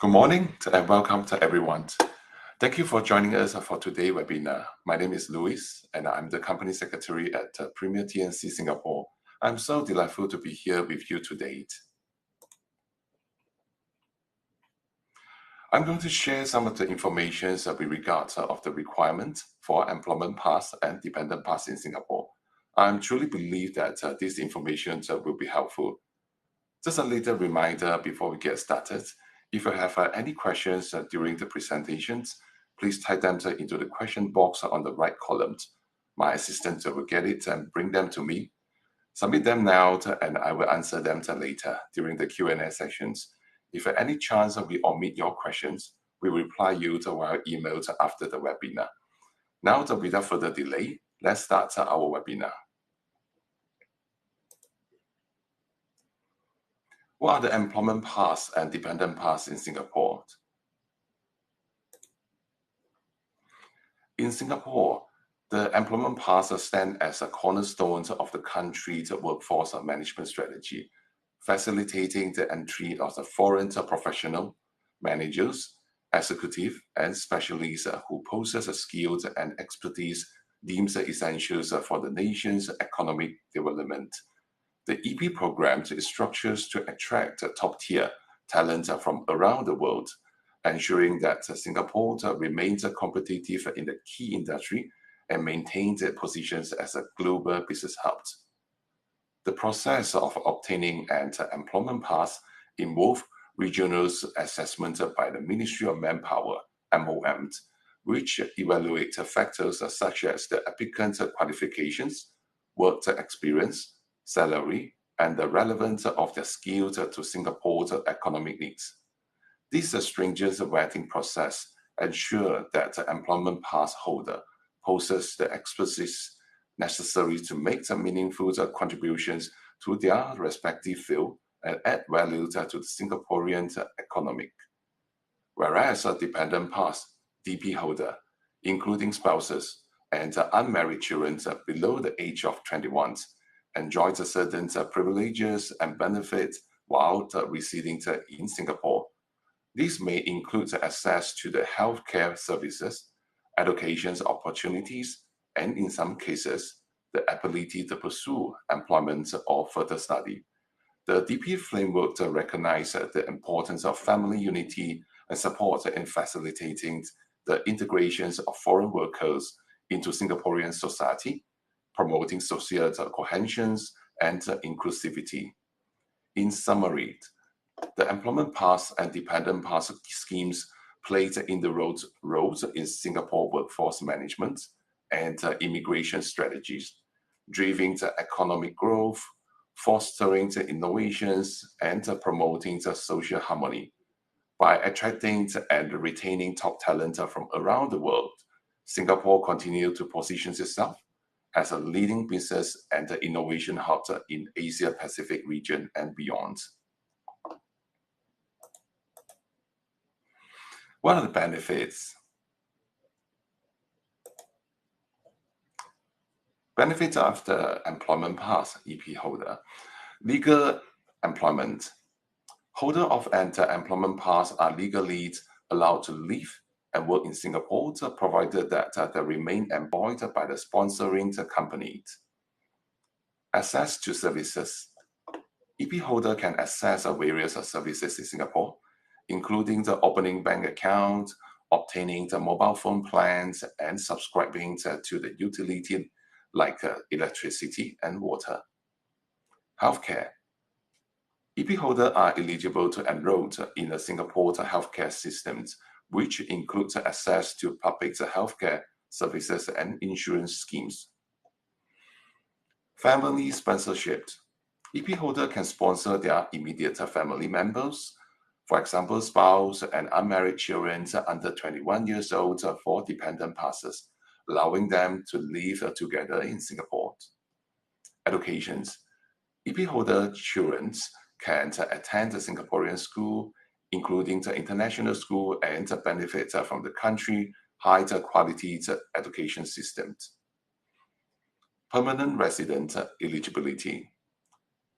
Good morning and welcome to everyone. Thank you for joining us for today's webinar. My name is Louis and I'm the Company Secretary at Premia TNC Singapore. I'm so delightful to be here with you today. I'm going to share some of the information with regard of the requirements for employment pass and dependent pass in Singapore. I truly believe that this information will be helpful. Just a little reminder before we get started. If you have any questions during the presentations, please type them into the question box on the right column. My assistant will get it and bring them to me. Submit them now and I will answer them later during the Q&A sessions. If at any chance we omit your questions, we will reply you via email after the webinar. Now, without further delay, let's start our webinar. What are the employment pass and dependent pass in Singapore? In Singapore, the employment pass stands as a cornerstone of the country's workforce management strategy, facilitating the entry of the foreign professional, managers, executives, and specialists who possess skills and expertise deemed essential for the nation's economic development. The EP program is structured to attract top-tier talent from around the world, ensuring that Singapore remains competitive in the key industry and maintains its positions as a global business hub. The process of obtaining an employment pass involves regional assessment by the Ministry of Manpower, MOM, which evaluates factors such as the applicant's qualifications, work experience, salary, and the relevance of their skills to Singapore's economic needs. This stringent vetting process ensures that the employment pass holder possesses the expertise necessary to make meaningful contributions to their respective field and add value to the Singaporean economy. Whereas a dependent pass, DP holder, including spouses and unmarried children below the age of 21, enjoys certain privileges and benefits while residing in Singapore. These may include access to the healthcare services, education opportunities, and in some cases, the ability to pursue employment or further study. The DP framework recognizes the importance of family unity and support in facilitating the integrations of foreign workers into Singaporean society, promoting social cohesion and inclusivity. In summary, the employment pass and dependent pass schemes played in the roles in Singapore workforce management and immigration strategies, driving the economic growth, fostering the innovations, and promoting the social harmony. By attracting and retaining top talent from around the world, Singapore continues to position itself as a leading business and innovation hub in Asia-Pacific region and beyond. What are the benefits? Benefits of the employment pass EP holder. Legal employment. Holder of an employment pass are legally allowed to live and work in Singapore, provided that they remain employed by the sponsoring company. Access to services. EP holder can access various services in Singapore, including the opening bank account, obtaining the mobile phone plans, and subscribing to the utility like electricity and water. Healthcare. EP holders are eligible to enroll in the Singapore healthcare systems, which includes access to public healthcare services and insurance schemes. Family sponsorship. EP holder can sponsor their immediate family members, for example, spouse and unmarried children under 21 years old for dependent passes, allowing them to live together in Singapore. Educations. EP holder children can attend the Singaporean school, including the international school, and benefit from the country's high quality education systems. Permanent resident eligibility.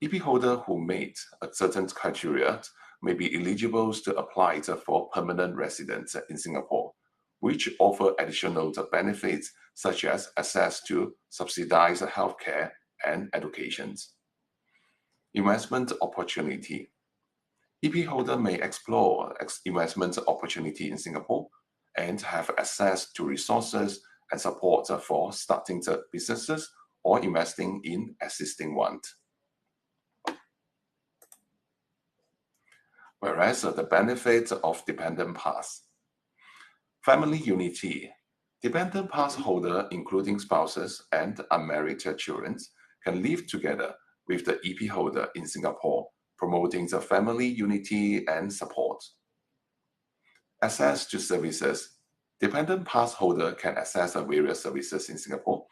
EP holder who meet a certain criteria may be eligible to apply for permanent residence in Singapore, which offer additional benefits such as access to subsidized healthcare and education. Investment opportunity. EP holder may explore investment opportunity in Singapore and have access to resources and support for starting businesses or investing in existing ones. Whereas the benefits of Dependent Pass. Family unity. Dependent Pass holder, including spouses and unmarried children, can live together with the EP holder in Singapore, promoting the family unity and support. Access to services. Dependent Pass holder can access various services in Singapore,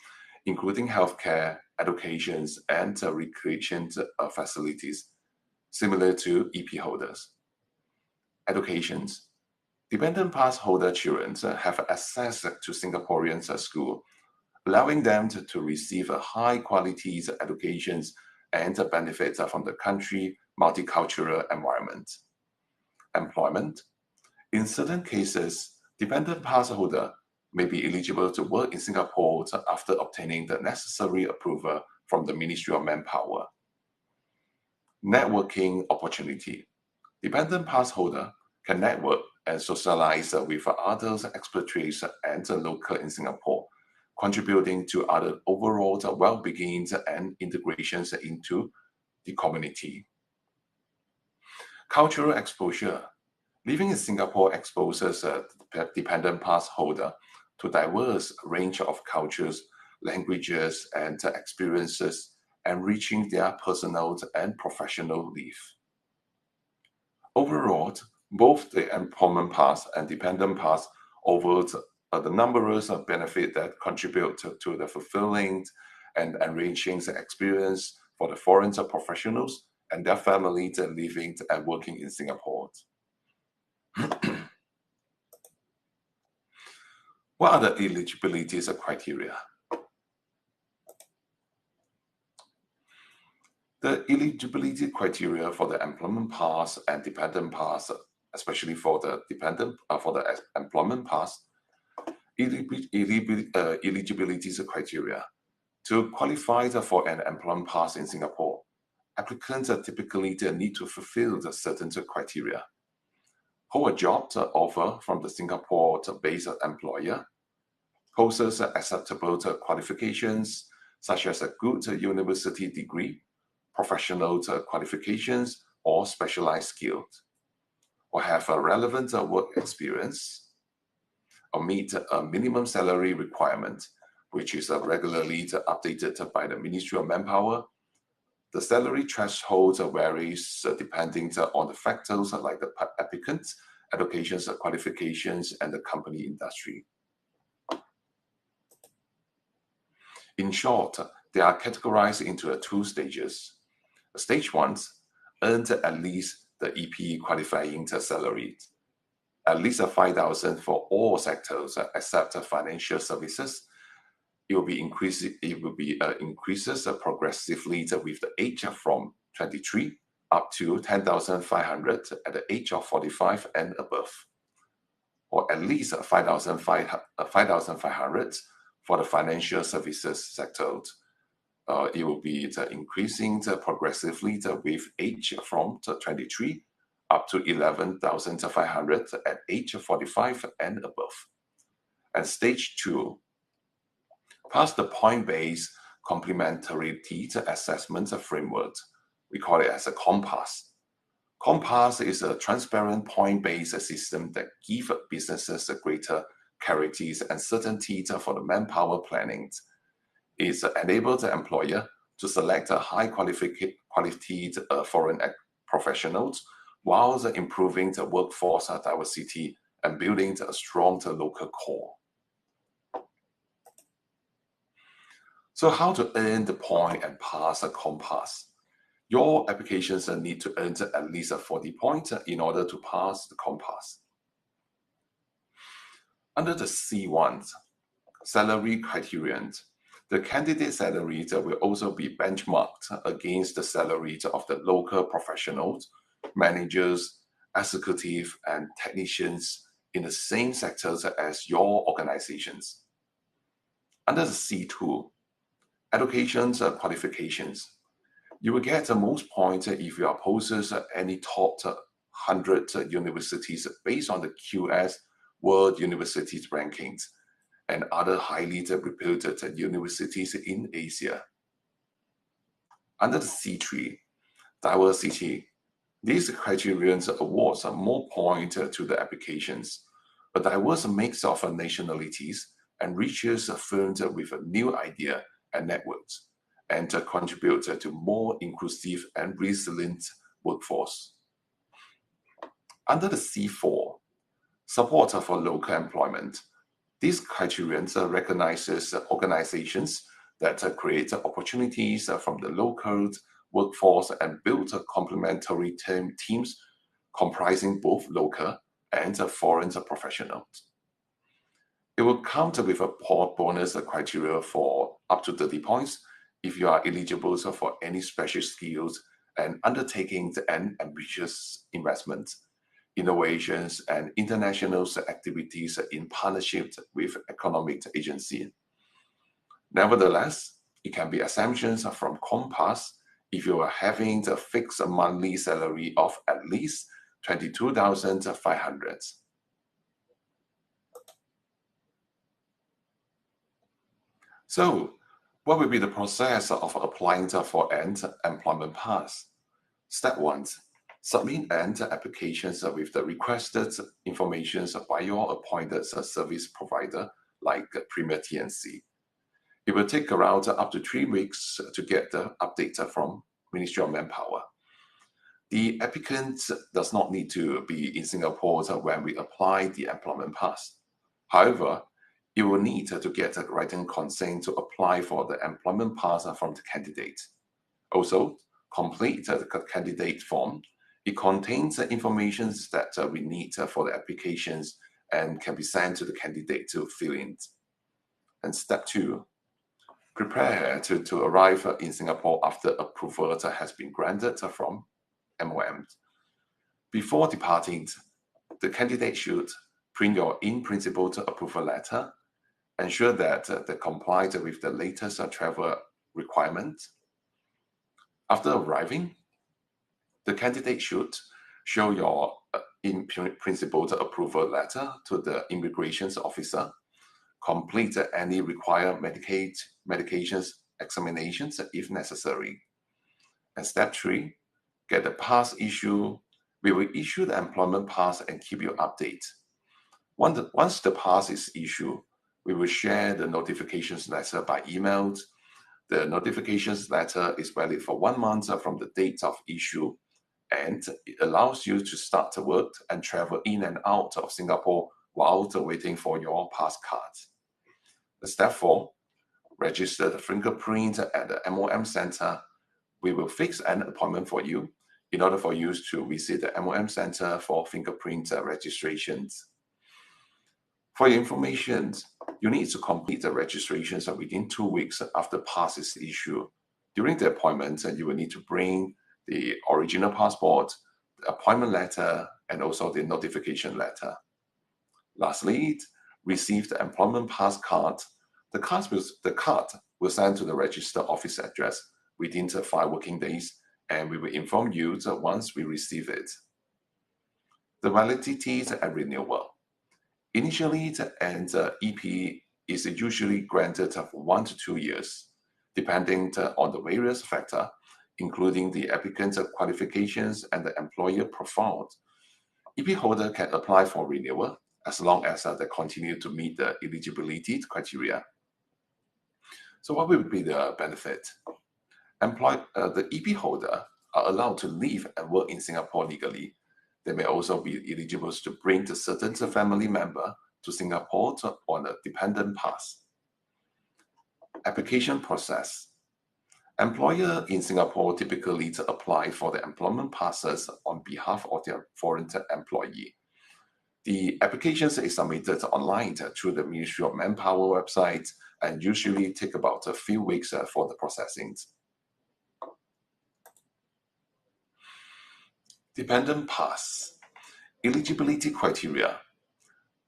including healthcare, education, and recreation facilities, similar to EP holders. Education. Dependent Pass holder children have access to Singaporean school, allowing them to receive a high-quality education and benefits from the country multicultural environment. Employment. In certain cases, Dependent Pass holder may be eligible to work in Singapore after obtaining the necessary approval from the Ministry of Manpower. Networking opportunity. Dependent Pass holder can network and socialize with other expatriates and local in Singapore, contributing to other overall well-being and integrations into the community. Cultural exposure. Living in Singapore exposes Dependent Pass holder to diverse range of cultures, languages, and experiences, enriching their personal and professional life. Overall, both the Employment Pass and Dependent Pass offer the numerous benefits that contribute to the fulfilling and enriching experience for the foreign professionals and their families living and working in Singapore. What are the eligibility criteria? The eligibility criteria for the Employment Pass and Dependent Pass, especially for the Employment Pass, eligibility criteria. To qualify for an Employment Pass in Singapore, applicants typically need to fulfill the certain criteria. Hold a job offer from the Singapore-based employer, possess acceptable qualifications such as a good university degree, professional qualifications, or specialized skills, or have a relevant work experience, or meet a minimum salary requirement, which is regularly updated by the Ministry of Manpower. The salary threshold varies depending on the factors like the applicant's education qualifications and the company industry. In short, they are categorized into two stages. Stage 1 earned at least the EP qualifying salary, at least 5,000 for all sectors except financial services. It will be increases progressively with the age from 23 up to 10,500 at the age of 45 and above, or at least 5,500 for the financial services sector. It will be increasing progressively with age from 23 up to 11,500 at age 45 and above. And stage 2, pass the point-based complementarity assessment framework. We call it as a COMPASS. COMPASS is a transparent point-based system that gives businesses greater clarity and certainty for the manpower planning. It enables the employer to select a high-quality foreign professionals while improving the workforce diversity and building a strong local core. So how to earn the point and pass a COMPASS? Your applications need to earn at least 40 points in order to pass the COMPASS. Under the C1 salary criterion, the candidate salary will also be benchmarked against the salaries of the local professionals, managers, executive, and technicians in the same sectors as your organizations. Under the C2, education qualifications, you will get the most points if you are posted at any top 100 universities based on the QS World Universities rankings and other highly reputed universities in Asia. Under the C3, diversity, these criterions awards more points to the applications. A diverse mix of nationalities enriches firms with a new idea and networks, and contribute to more inclusive and resilient workforce. Under the C4, support for local employment, these criterions recognizes organizations that create opportunities from the local workforce and build complementary teams comprising both local and foreign professionals. It will count with a bonus criteria for up to 30 points if you are eligible for any special skills and undertaking an ambitious investment, innovations, and international activities in partnership with economic agency. Nevertheless, it can be exemptions from Compass if you are having the fixed monthly salary of at least 22,500. So, what will be the process of applying for an employment pass? Step 1. Submit an applications with the requested information by your appointed service provider like Premia TNC. It will take around up to 3 weeks to get the update from Ministry of Manpower. The applicant does not need to be in Singapore when we apply the employment pass. However, you will need to get a written consent to apply for the employment pass from the candidate. Also, complete the candidate form. It contains the information that we need for the applications and can be sent to the candidate to fill in. And step 2, prepare to arrive in Singapore after approval has been granted from MOM. Before departing, the candidate should print your in-principle approval letter, ensure that they comply with the latest travel requirements. After arriving, the candidate should show your in-principle approval letter to the immigration officer, complete any required medications examinations if necessary. And step 3, get the pass issue. We will issue the employment pass and keep you updated. Once the pass is issued, we will share the notifications letter by email. The notifications letter is valid for 1 month from the date of issue, and it allows you to start to work and travel in and out of Singapore while waiting for your pass card. Step 4, register the fingerprint at the MOM Center. We will fix an appointment for you in order for you to visit the MOM Center for fingerprint registrations. For your information, you need to complete the registrations within 2 weeks after pass is issued. During the appointment, you will need to bring the original passport, the appointment letter, and also the notification letter. Lastly, receive the employment pass card. The card will send to the register office address within 5 working days, and we will inform you once we receive it. The validity and renewal. Initially, the EP is usually granted for 1 to 2 years, depending on the various factors, including the applicant's qualifications and the employer profile. EP holder can apply for renewal as long as they continue to meet the eligibility criteria. So what will be the benefit? The EP holder are allowed to live and work in Singapore legally. They may also be eligible to bring a certain family member to Singapore on a dependent pass. Application process. Employer in Singapore typically apply for the employment passes on behalf of their foreign employee. The application is submitted online through the Ministry of Manpower website and usually take about a few weeks for the processing. Dependent pass. Eligibility criteria.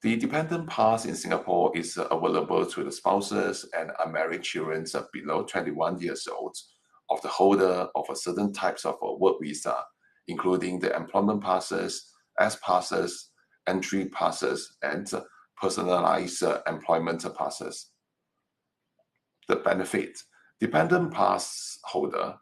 The dependent pass in Singapore is available to the spouses and unmarried children below 21 years old of the holder of a certain types of work visa, including the employment passes, S passes, entry passes, and personalized employment passes. The benefit. Dependent pass holder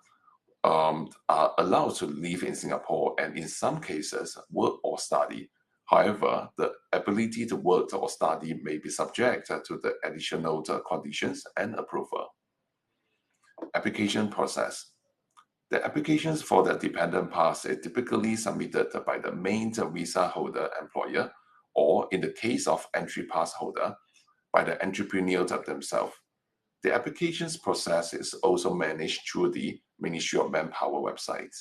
are allowed to live in Singapore and in some cases work or study. However, the ability to work or study may be subject to the additional conditions and approval. Application process. The applications for the dependent pass is typically submitted by the main visa holder employer, or in the case of entry pass holder, by the entrepreneurs themselves. The applications process is also managed through the Ministry of Manpower website.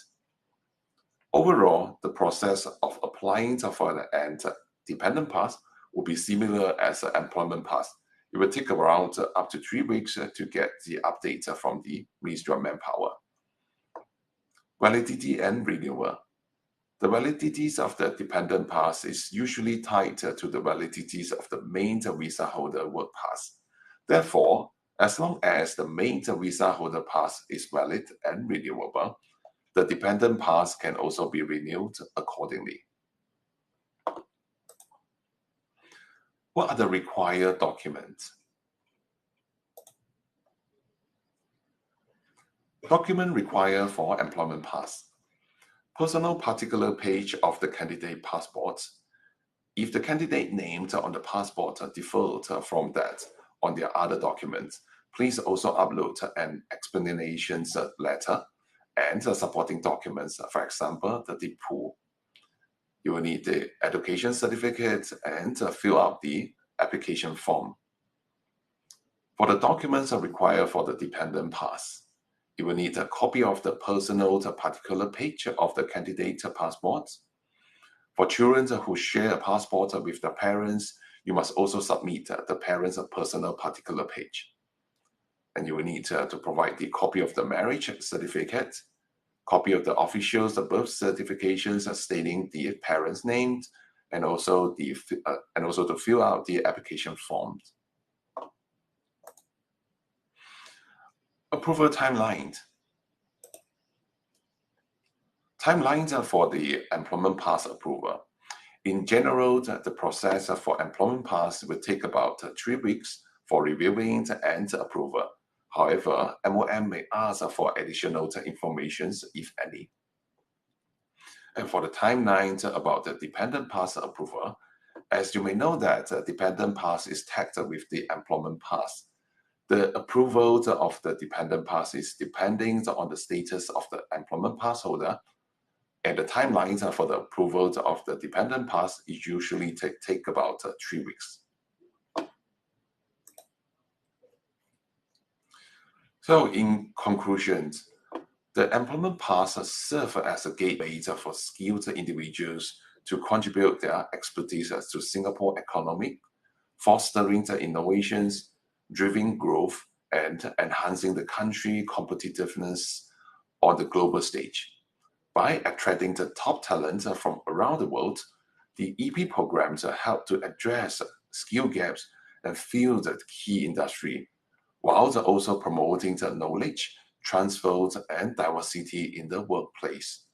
Overall, the process of applying for the dependent pass will be similar as an employment pass. It will take around up to 3 weeks to get the update from the Ministry of Manpower. Validity and renewal. The validities of the dependent pass is usually tied to the validities of the main visa holder work pass. Therefore, as long as the main visa holder pass is valid and renewable, the dependent pass can also be renewed accordingly. What are the required documents? Document required for employment pass. Personal particular page of the candidate passport. If the candidate named on the passport differs from that on their other documents, please also upload an explanation letter and supporting documents, for example, the DPU. You will need the education certificate and fill out the application form. For the documents required for the dependent pass, you will need a copy of the personal particular page of the candidate passport. For children who share a passport with their parents, you must also submit the parents' personal particular page. And you will need to provide the copy of the marriage certificate, copy of the official's birth certifications stating the parents' names, and also to fill out the application forms. Approval timeline. Timelines for the employment pass approval. In general, the process for employment pass will take about 3 weeks for reviewing and approval. However, MOM may ask for additional information, if any. And for the timeline about the dependent pass approval, as you may know that dependent pass is tagged with the employment pass. The approval of the dependent pass is depending on the status of the employment pass holder, and the timelines for the approval of the dependent pass is usually take about 3 weeks. So in conclusion, the employment pass serves as a gateway for skilled individuals to contribute their expertise to Singapore economy, fostering the innovations, driving growth, and enhancing the country's competitiveness on the global stage. By attracting the top talent from around the world, the EP programs help to address skill gaps and fill the key industry, while also promoting the knowledge, transfer, and diversity in the workplace.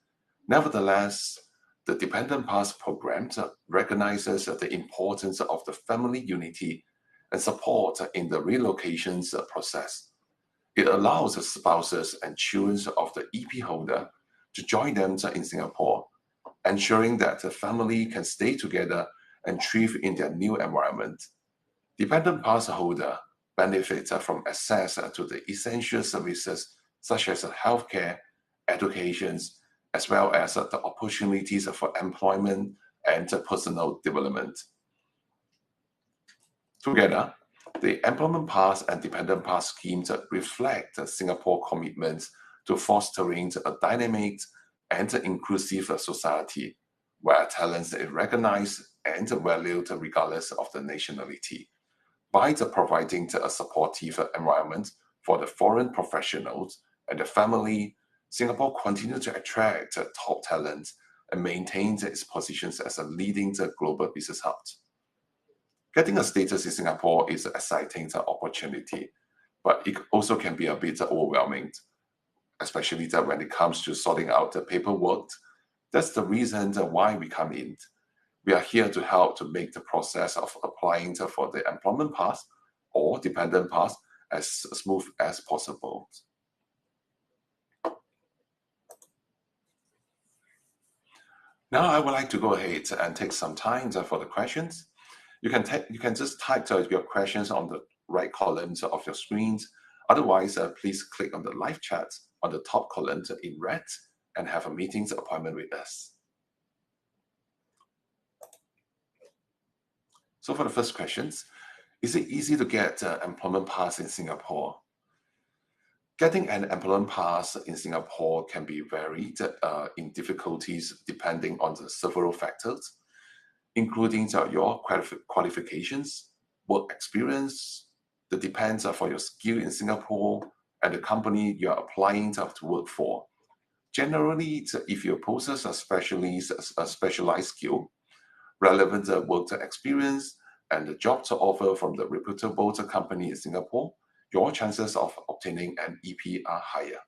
Nevertheless, the Dependent Pass program recognizes the importance of the family unity and support in the relocation process. It allows the spouses and children of the EP holder to join them in Singapore, ensuring that the family can stay together and thrive in their new environment. Dependent pass holder benefits from access to the essential services such as healthcare, education, as well as the opportunities for employment and personal development. Together, the Employment Pass and Dependent Pass schemes reflect Singapore's commitment to fostering a dynamic and inclusive society where talent is recognized and valued regardless of the nationality. By providing a supportive environment for the foreign professionals and the family, Singapore continues to attract top talent and maintain its positions as a leading global business hub. Getting a status in Singapore is an exciting opportunity, but it also can be a bit overwhelming, especially when it comes to sorting out the paperwork. That's the reason why we come in. We are here to help to make the process of applying for the employment pass or dependent pass as smooth as possible. Now I would like to go ahead and take some time for the questions. You can just type your questions on the right column of your screens. Otherwise, please click on the live chat on the top column in red and have a meeting appointment with us. So for the first questions, is it easy to get employment pass in Singapore? Getting an employment pass in Singapore can be varied in difficulties depending on the several factors, including your qualifications, work experience, the depends for your skill in Singapore, and the company you are applying to work for. Generally, if you possess a specialized skill, relevant work experience, and the job to offer from the reputable company in Singapore, your chances of obtaining an EP are higher.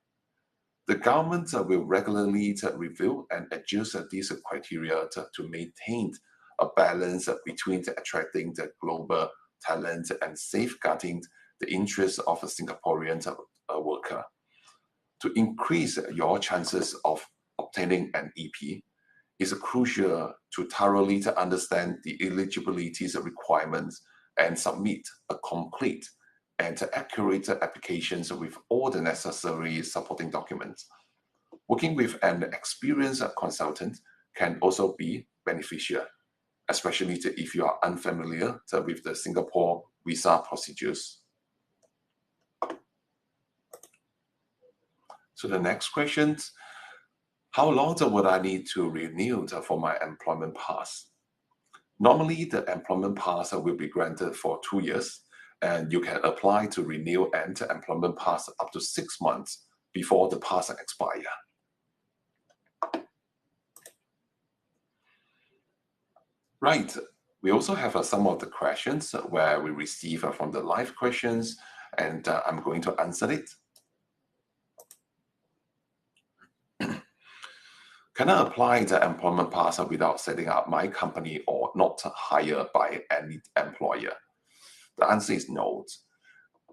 The government will regularly review and adjust these criteria to maintain a balance between attracting the global talent and safeguarding the interests of a Singaporean worker. To increase your chances of obtaining an EP, is crucial to thoroughly understand the eligibility requirements and submit a complete and accurate applications with all the necessary supporting documents. Working with an experienced consultant can also be beneficial, especially if you are unfamiliar with the Singapore visa procedures. So the next question, how long would I need to renew for my employment pass? Normally, the employment pass will be granted for 2 years, and you can apply to renew an employment pass up to 6 months before the pass expires. Right. We also have some of the questions where we receive from the live questions, and I'm going to answer it. Can I apply the employment pass without setting up my company or not hired by any employer? The answer is no.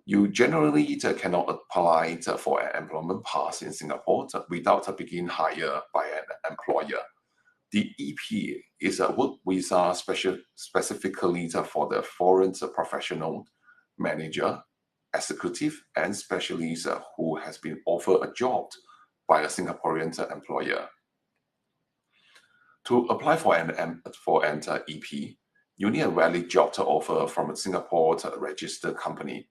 You generally cannot apply for an employment pass in Singapore without being hired by an employer. The EP is a work visa specifically for the foreign professional, manager, executive, and specialist who has been offered a job by a Singaporean employer. To apply for an EP, you need a valid job to offer from a Singapore registered company.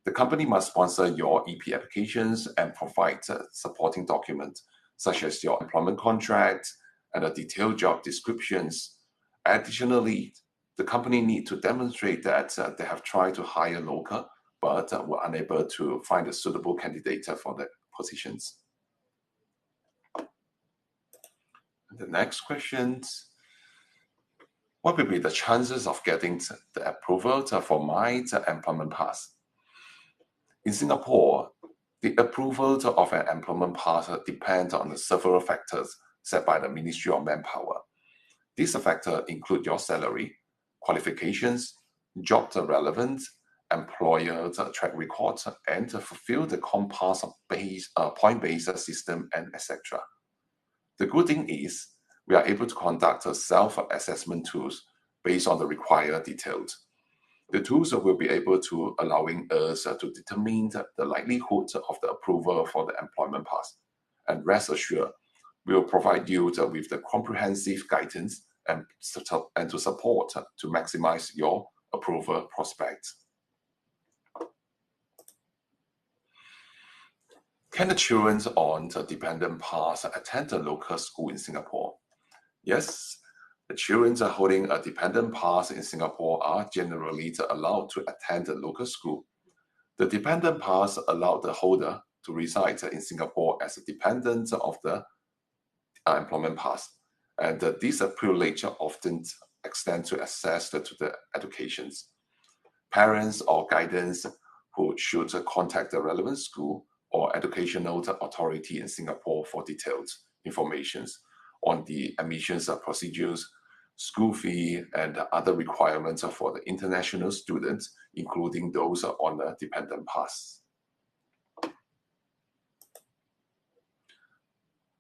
The company must sponsor your EP applications and provide supporting documents such as your employment contract and a detailed job descriptions. Additionally, the company needs to demonstrate that they have tried to hire local but were unable to find a suitable candidate for the positions. The next question, what will be the chances of getting the approval for my employment pass? In Singapore, the approval of an employment pass depends on the several factors set by the Ministry of Manpower. These factors include your salary, qualifications, job relevance, employer track record, and to fulfill the point-based system, and etc. The good thing is, we are able to conduct self-assessment tools based on the required details. The tools will be able to allowing us to determine the likelihood of the approval for the employment pass. And rest assured, we will provide you with the comprehensive guidance and to support to maximize your approval prospects. Can the children on the dependent pass attend a local school in Singapore? Yes, the children holding a dependent pass in Singapore are generally allowed to attend a local school. The dependent pass allows the holder to reside in Singapore as a dependent of the employment pass. And these privileges often extend to access to the educations. Parents or guidance who should contact the relevant school or educational authority in Singapore for detailed information on the admissions procedures, school fee, and other requirements for the international students, including those on the dependent pass.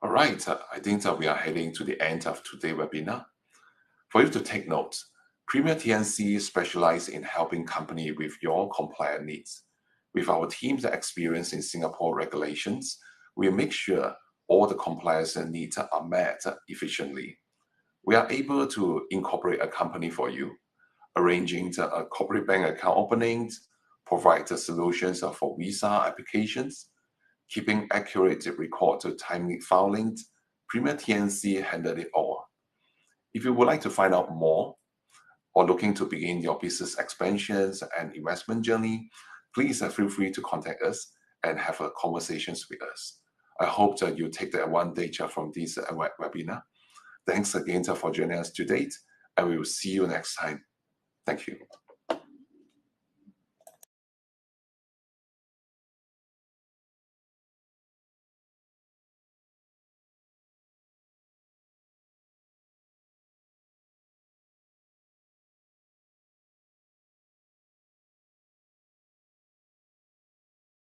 All right, I think that we are heading to the end of today's webinar. For you to take note, Premia TNC specializes in helping companies with your compliance needs. With our team's experience in Singapore regulations, we make sure all the compliance needs are met efficiently. We are able to incorporate a company for you, arranging the corporate bank account openings, provide the solutions for visa applications, keeping accurate record to timely filings. Premia TNC handle it all. If you would like to find out more or looking to begin your business expansions and investment journey, please feel free to contact us and have conversations with us. I hope that you take the advantage from this webinar. Thanks again for joining us today, and we will see you next time. Thank you.